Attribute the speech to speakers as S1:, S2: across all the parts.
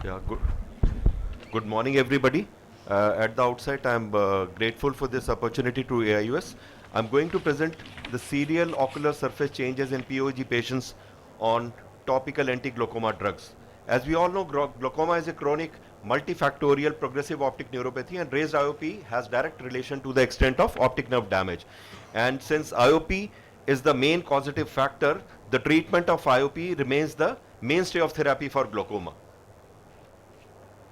S1: Yeah, good morning, everybody. At the outset, I'm grateful for this opportunity to AIUS. I'm going to present the serial ocular surface changes in POG patients on topical anti-glaucoma drugs. As we all know, glaucoma is a chronic, multifactorial progressive optic neuropathy, and raised IOP has direct relation to the extent of optic nerve damage. And since IOP is the main causative factor, the treatment of IOP remains the mainstay of therapy for glaucoma.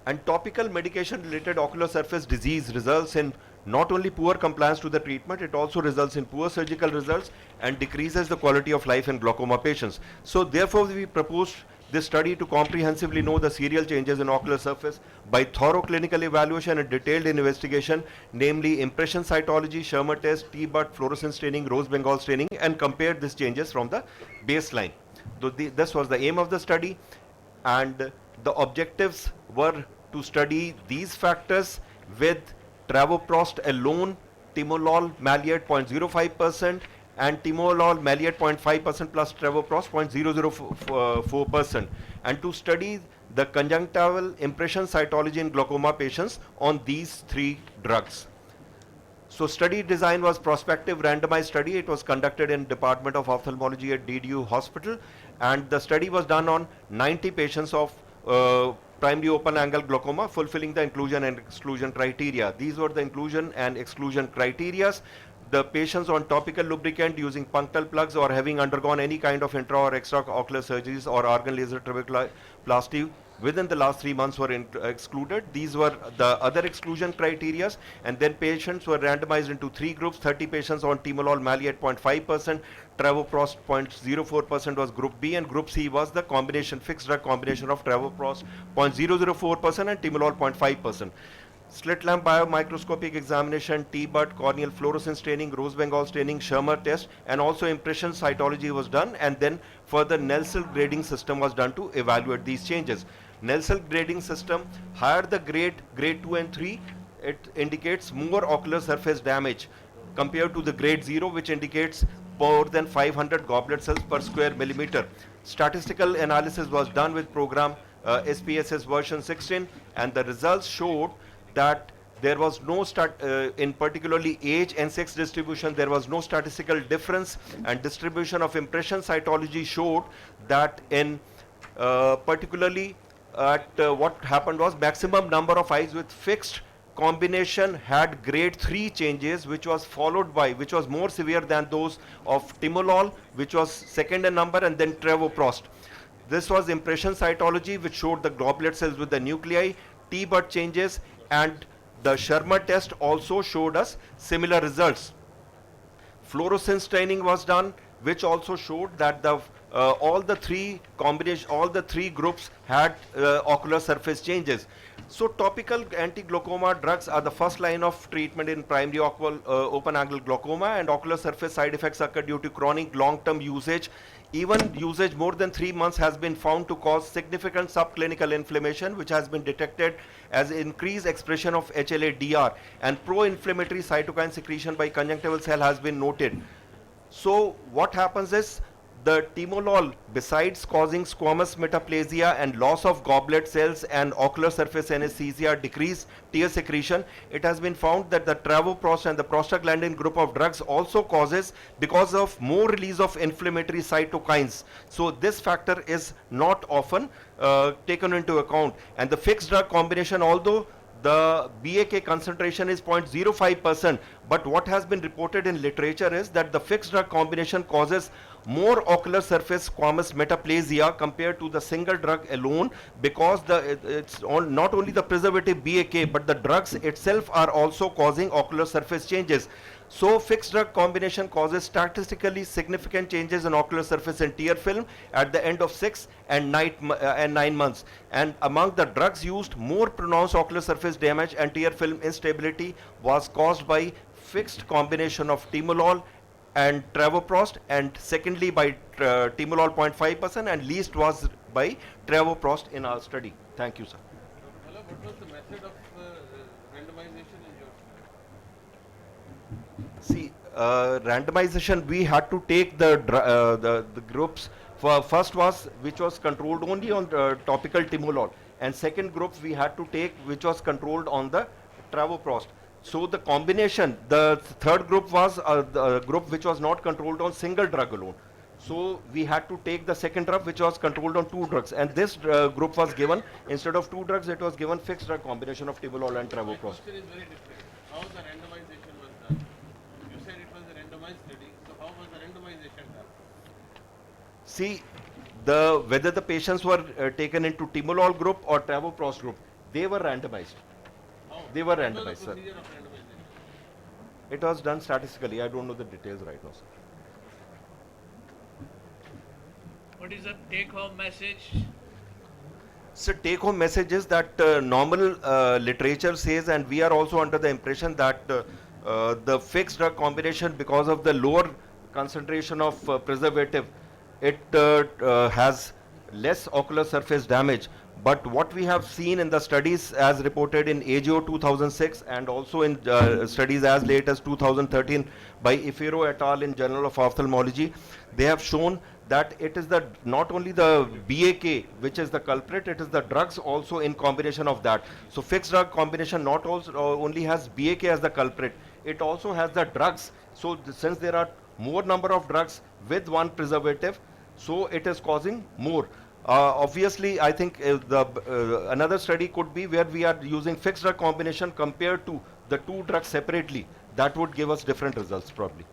S1: And topical medication related ocular surface disease results in not only poor compliance to the treatment, it also results in poor surgical results and decreases the quality of life in glaucoma patients. So therefore we proposed this study to comprehensively know the serial changes in ocular surface by thorough clinical evaluation and detailed investigation, namely impression cytology, Schirmer test, T-Butt, fluorescence staining, rose Bengal staining, and compare these changes from the baseline. This was the aim of the study, and the objectives were to study these factors with travoprost alone, timolol maleate 0.05% and timolol maleate 0.5% plus travoprost 0.004%, and to study the conjunctival impression cytology in glaucoma patients on these three drugs. So study design was prospective randomized study. It was conducted in Department of Ophthalmology at DDU Hospital, and the study was done on 90 patients of primary open angle glaucoma fulfilling the inclusion and exclusion criteria. These were the inclusion and exclusion criteria. The patients on topical lubricant using punctal plugs or having undergone any kind of intra or extraocular surgeries or organ laser trabeculoplasty within the last 3 months were excluded. These were the other exclusion criteria, and then patients were randomized into 3 groups. 30 patients on timolol maleate 0.5%, travoprost 0.04% was group B, and group C was the combination, fixed drug combination of travoprost 0.004% and timolol 0.5%. Slit lamp biomicroscopic examination, T-Butt, corneal fluorescence staining, rose Bengal staining, Schirmer test, and also impression cytology was done, and then further Nelsel grading system was done to evaluate these changes. Nelsel grading system, higher the grade 2 and 3, it indicates more ocular surface damage compared to the grade 0, which indicates more than 500 goblet cells per square millimeter. Statistical analysis was done with program SPSS version 16, and the results showed that there was no in particularly age and sex distribution, there was no statistical difference, and distribution of impression cytology showed that in particularly at what happened was maximum number of eyes with fixed combination had grade 3 changes, which was followed by, which was more severe than those of timolol, which was second in number, and then travoprost. This was impression cytology, which showed the goblet cells with the nuclei, T-Butt changes, and the Schirmer test also showed us similar results. Fluorescence staining was done, which also showed that all the three groups had ocular surface changes. So topical anti-glaucoma drugs are the first line of treatment in primary open angle glaucoma, and ocular surface side effects occur due to chronic long-term usage. Even usage more than 3 months has been found to cause significant subclinical inflammation, which has been detected as increased expression of HLA-DR, and pro-inflammatory cytokine secretion by conjunctival cell has been noted. So what happens is, the timolol, besides causing squamous metaplasia and loss of goblet cells and ocular surface anesthesia, decreased tear secretion, it has been found that the travoprost and the prostaglandin group of drugs also causes, because of more release of inflammatory cytokines. So this factor is not often taken into account. And the fixed drug combination, although the BAK concentration is 0.05%, but what has been reported in literature is that the fixed drug combination causes more ocular surface squamous metaplasia compared to the single drug alone, because it's not only the preservative BAK, but the drugs itself are also causing ocular surface changes. So fixed drug combination causes statistically significant changes in ocular surface and tear film at the end of 6 and 9 months. And among the drugs used, more pronounced ocular surface damage and tear film instability was caused by fixed combination of timolol and travoprost, and secondly by timolol 0.5%, and least was by travoprost in our study. Thank you, sir.
S2: Hello, what was the method of randomization in your study?
S1: See, randomization, we had to take the groups. First was, which was controlled only on topical timolol, and second group we had to take which was controlled on the travoprost. So the combination, the third group was the group which was not controlled on single drug alone. So we had to take the second drug which was controlled on two drugs, and this group was given, instead of two drugs, it was given fixed drug combination of timolol and
S2: My
S1: travoprost.
S2: question is very different. How the randomization was done? You said it was a randomized study, so how was the randomization done?
S1: See, whether the patients were taken into timolol group or travoprost group, they were randomized.
S2: How?
S1: They were
S2: What was
S1: randomized,
S2: the
S1: sir.
S2: procedure of randomization?
S1: It was done statistically. I don't know the details right now, sir.
S3: What is the take-home message?
S1: So take-home message is that normal literature says, and we are also under the impression that the fixed drug combination, because of the lower concentration of preservative, it has less ocular surface damage. But what we have seen in the studies as reported in AGO 2006 and also in studies as late as 2013 by Ifiro et al. In Journal of Ophthalmology, they have shown that it is the not only the BAK which is the culprit, it is the drugs also in combination of that. So fixed drug combination not also only has BAK as the culprit, it also has the drugs. So since there are more number of drugs with one preservative, so it is causing more. Obviously, I think another study could be where we are using fixed drug combination compared to the two drugs separately. That would give us different results probably.